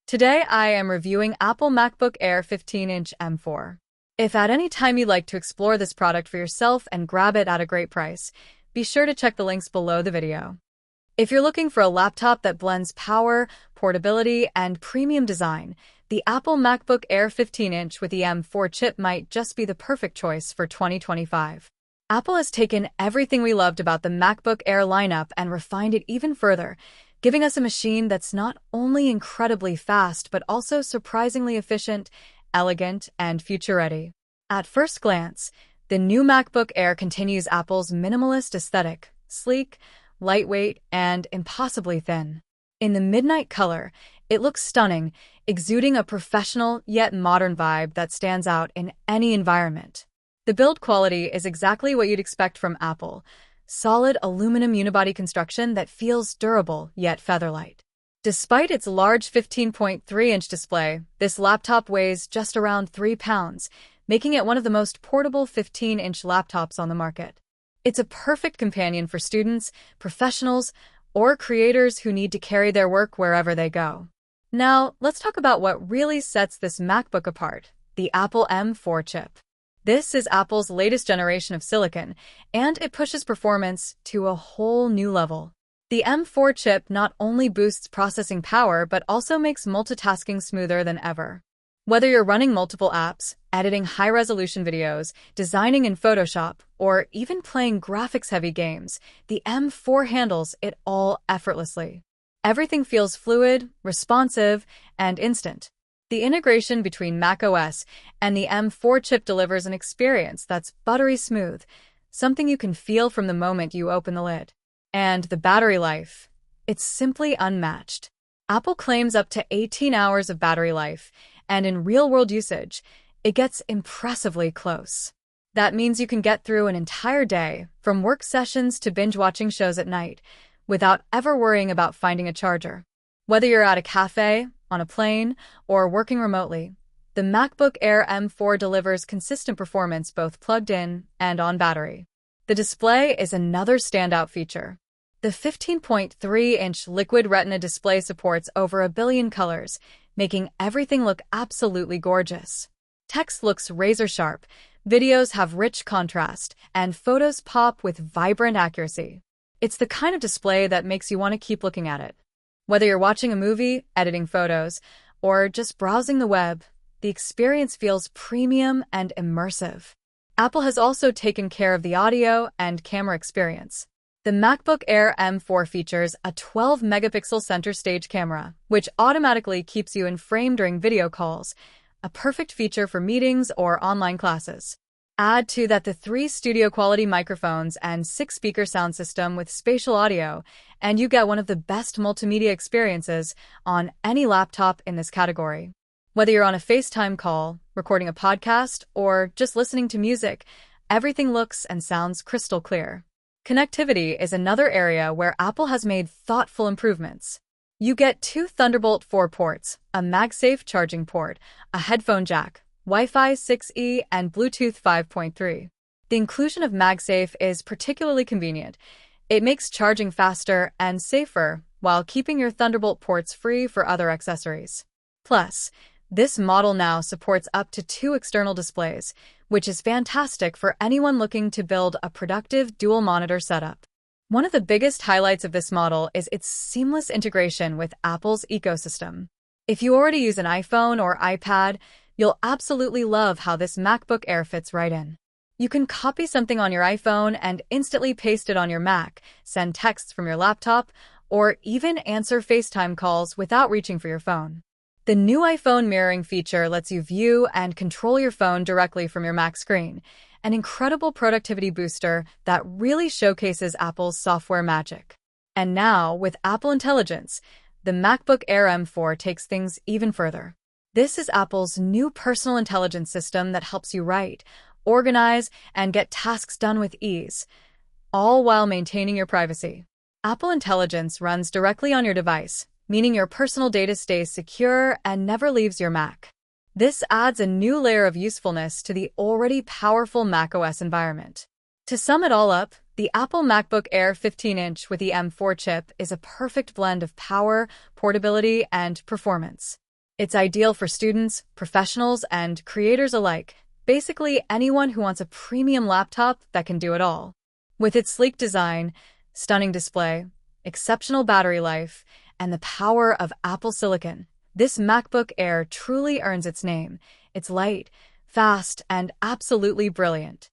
Today I am reviewing Apple MacBook Air 15-inch M4. If at any time you'd like to explore this product for yourself and grab it at a great price, be sure to check the links below the video. If you're looking for a laptop that blends power, portability, and premium design, the Apple MacBook Air 15-inch with the M4 chip might just be the perfect choice for 2025. Apple has taken everything we loved about the MacBook Air lineup and refined it even further, giving us a machine that's not only incredibly fast but also surprisingly efficient, elegant, and future-ready. At first glance, the new MacBook Air continues Apple's minimalist aesthetic, sleek, lightweight, and impossibly thin. In the midnight color, it looks stunning, exuding a professional yet modern vibe that stands out in any environment. The build quality is exactly what you'd expect from Apple: solid aluminum unibody construction that feels durable yet featherlight. Despite its large 15.3-inch display, this laptop weighs just around 3 pounds, making it one of the most portable 15-inch laptops on the market. It's a perfect companion for students, professionals, or creators who need to carry their work wherever they go. Now, let's talk about what really sets this MacBook apart: the Apple M4 chip. This is Apple's latest generation of silicon, and it pushes performance to a whole new level. The M4 chip not only boosts processing power but also makes multitasking smoother than ever. Whether you're running multiple apps, editing high-resolution videos, designing in Photoshop, or even playing graphics-heavy games, the M4 handles it all effortlessly. Everything feels fluid, responsive, and instant. The integration between macOS and the M4 chip delivers an experience that's buttery smooth, something you can feel from the moment you open the lid. And the battery life, it's simply unmatched. Apple claims up to 18 hours of battery life, and in real-world usage, it gets impressively close. That means you can get through an entire day, from work sessions to binge-watching shows at night, without ever worrying about finding a charger. Whether you're at a cafe, on a plane, or working remotely, the MacBook Air M4 delivers consistent performance both plugged in and on battery. The display is another standout feature. The 15.3-inch Liquid Retina Display supports over 1 billion colors, making everything look absolutely gorgeous. Text looks razor-sharp, videos have rich contrast, and photos pop with vibrant accuracy. It's the kind of display that makes you want to keep looking at it. Whether you're watching a movie, editing photos, or just browsing the web, the experience feels premium and immersive. Apple has also taken care of the audio and camera experience. The MacBook Air M4 features a 12-megapixel center stage camera, which automatically keeps you in frame during video calls, a perfect feature for meetings or online classes. Add to that the 3 studio-quality microphones and 6-speaker sound system with spatial audio, and you get one of the best multimedia experiences on any laptop in this category. Whether you're on a FaceTime call, recording a podcast, or just listening to music, everything looks and sounds crystal clear. Connectivity is another area where Apple has made thoughtful improvements. You get 2 Thunderbolt 4 ports, a MagSafe charging port, a headphone jack, Wi-Fi 6E, and Bluetooth 5.3. The inclusion of MagSafe is particularly convenient. It makes charging faster and safer while keeping your Thunderbolt ports free for other accessories. Plus, this model now supports up to 2 external displays, which is fantastic for anyone looking to build a productive dual-monitor setup. One of the biggest highlights of this model is its seamless integration with Apple's ecosystem. If you already use an iPhone or iPad, you'll absolutely love how this MacBook Air fits right in. You can copy something on your iPhone and instantly paste it on your Mac, send texts from your laptop, or even answer FaceTime calls without reaching for your phone. The new iPhone mirroring feature lets you view and control your phone directly from your Mac screen, an incredible productivity booster that really showcases Apple's software magic. And now, with Apple Intelligence, the MacBook Air M4 takes things even further. This is Apple's new personal intelligence system that helps you write, organize, and get tasks done with ease, all while maintaining your privacy. Apple Intelligence runs directly on your device, meaning your personal data stays secure and never leaves your Mac. This adds a new layer of usefulness to the already powerful macOS environment. To sum it all up, the Apple MacBook Air 15-inch with the M4 chip is a perfect blend of power, portability, and performance. It's ideal for students, professionals, and creators alike. Basically, anyone who wants a premium laptop that can do it all. With its sleek design, stunning display, exceptional battery life, and the power of Apple Silicon, this MacBook Air truly earns its name. It's light, fast, and absolutely brilliant.